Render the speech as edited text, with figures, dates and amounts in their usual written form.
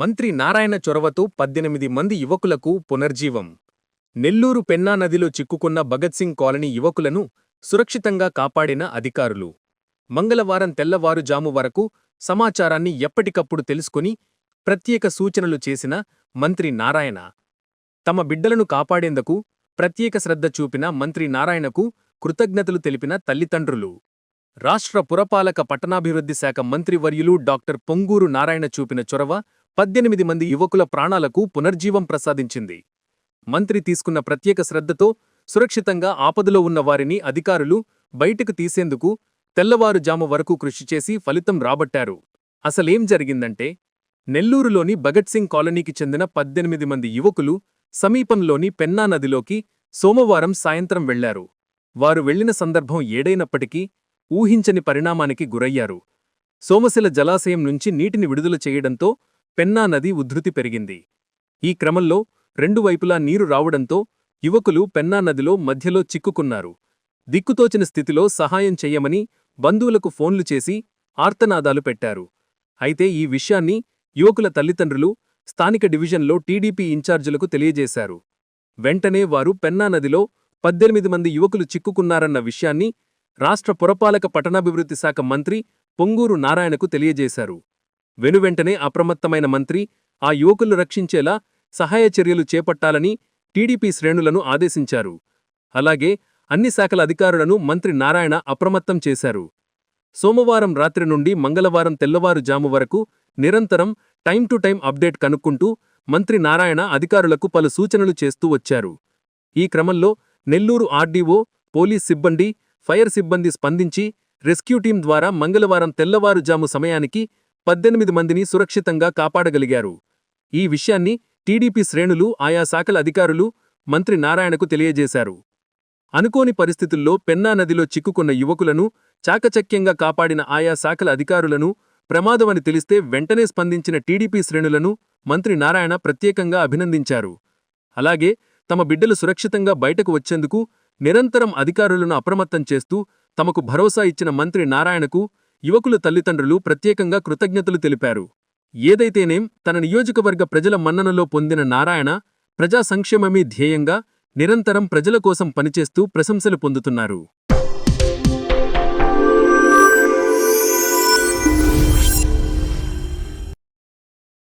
మంత్రి నారాయణ చొరవతో 18 మంది యువకులకు పునర్జీవం. నెల్లూరు పెన్నా నదిలో చిక్కుకున్న భగత్సింగ్ కాలనీ యువకులను సురక్షితంగా కాపాడిన అధికారులు. మంగళవారం తెల్లవారుజాము వరకు సమాచారాన్ని ఎప్పటికప్పుడు తెలుసుకుని ప్రత్యేక సూచనలు చేసిన మంత్రి నారాయణ. తమ బిడ్డలను కాపాడేందుకు ప్రత్యేక శ్రద్ధ చూపిన మంత్రి నారాయణకు కృతజ్ఞతలు తెలిపిన తల్లిదండ్రులు. రాష్ట్ర పురపాలక పట్టణాభివృద్ధి శాఖ మంత్రివర్యులు డాక్టర్ పొంగూరు నారాయణ చూపిన చొరవ 18 మంది యువకుల ప్రాణాలకు పునర్జీవం ప్రసాదించింది. మంత్రి తీసుకున్న ప్రత్యేక శ్రద్ధతో సురక్షితంగా ఆపదలో ఉన్న వారిని అధికారులు బయటకు తీసేందుకు తెల్లవారుజాము వరకు కృషి చేసి ఫలితం రాబట్టారు. అసలేం జరిగిందంటే, నెల్లూరులోని భగత్సింగ్ కాలనీకి చెందిన 18 మంది యువకులు సమీపంలోని పెన్నా నదిలోకి సోమవారం సాయంత్రం వెళ్లారు. వారు వెళ్లిన సందర్భం ఏడైనప్పటికీ ఊహించని పరిణామానికి గురయ్యారు. సోమశిల జలాశయం నుంచి నీటిని విడుదల చేయడంతో పెన్నా నది ఉధృతి పెరిగింది. ఈ క్రమంలో రెండు వైపులా నీరు రావడంతో యువకులు పెన్నా నదిలో మధ్యలో చిక్కుకున్నారు. దిక్కుతోచిన స్థితిలో సహాయం చెయ్యమని బంధువులకు ఫోన్లు చేసి ఆర్తనాదాలు పెట్టారు. అయితే ఈ విషయాన్ని యువకుల తల్లిదండ్రులు స్థానిక డివిజన్లో టీడీపీ ఇన్ఛార్జీలకు తెలియజేశారు. వెంటనే వారు పెన్నా నదిలో 18 మంది యువకులు చిక్కుకున్నారన్న విషయాన్ని రాష్ట్ర పురపాలక పట్టణాభివృద్ధి శాఖ మంత్రి పొంగూరు నారాయణకు తెలియజేశారు. వెనువెంటనే అప్రమత్తమైన మంత్రి ఆ యువకులు రక్షించేలా సహాయ చర్యలు చేపట్టాలని టీడీపీ శ్రేణులను ఆదేశించారు. అలాగే అన్ని శాఖల అధికారులను మంత్రి నారాయణ అప్రమత్తం చేశారు. సోమవారం రాత్రి నుండి మంగళవారం తెల్లవారుజాము వరకు నిరంతరం టైం టు టైం అప్డేట్ కనుక్కుంటూ మంత్రి నారాయణ అధికారులకు పలు సూచనలు చేస్తూ వచ్చారు. ఈ క్రమంలో నెల్లూరు ఆర్డీఓ, పోలీస్ సిబ్బంది, ఫైర్ సిబ్బంది స్పందించి రెస్క్యూ టీం ద్వారా మంగళవారం తెల్లవారుజాము సమయానికి 18 మందిని సురక్షితంగా కాపాడగలిగారు. ఈ విషయాన్ని టీడీపీ శ్రేణులు, ఆయా శాఖల అధికారులు మంత్రి నారాయణకు తెలియజేశారు. అనుకోని పరిస్థితుల్లో పెన్నా నదిలో చిక్కుకున్న యువకులను చాకచక్యంగా కాపాడిన ఆయా శాఖల అధికారులను ప్రమాదమని తెలిస్తే వెంటనే స్పందించిన టీడీపీ శ్రేణులను మంత్రి నారాయణ ప్రత్యేకంగా అభినందించారు. అలాగే తమ బిడ్డలు సురక్షితంగా బయటకు వచ్చేందుకు నిరంతరం అధికారులను అప్రమత్తం చేస్తూ తమకు భరోసా ఇచ్చిన మంత్రి నారాయణకు యువకుల తల్లిదండ్రులు ప్రత్యేకంగా కృతజ్ఞతలు తెలిపారు. ఏదైతేనేం తన నియోజకవర్గ ప్రజల మన్ననలో పొందిన నారాయణ ప్రజా సంక్షేమమే ధ్యేయంగా నిరంతరం ప్రజల కోసం పనిచేస్తూ ప్రశంసలు పొందుతున్నారు.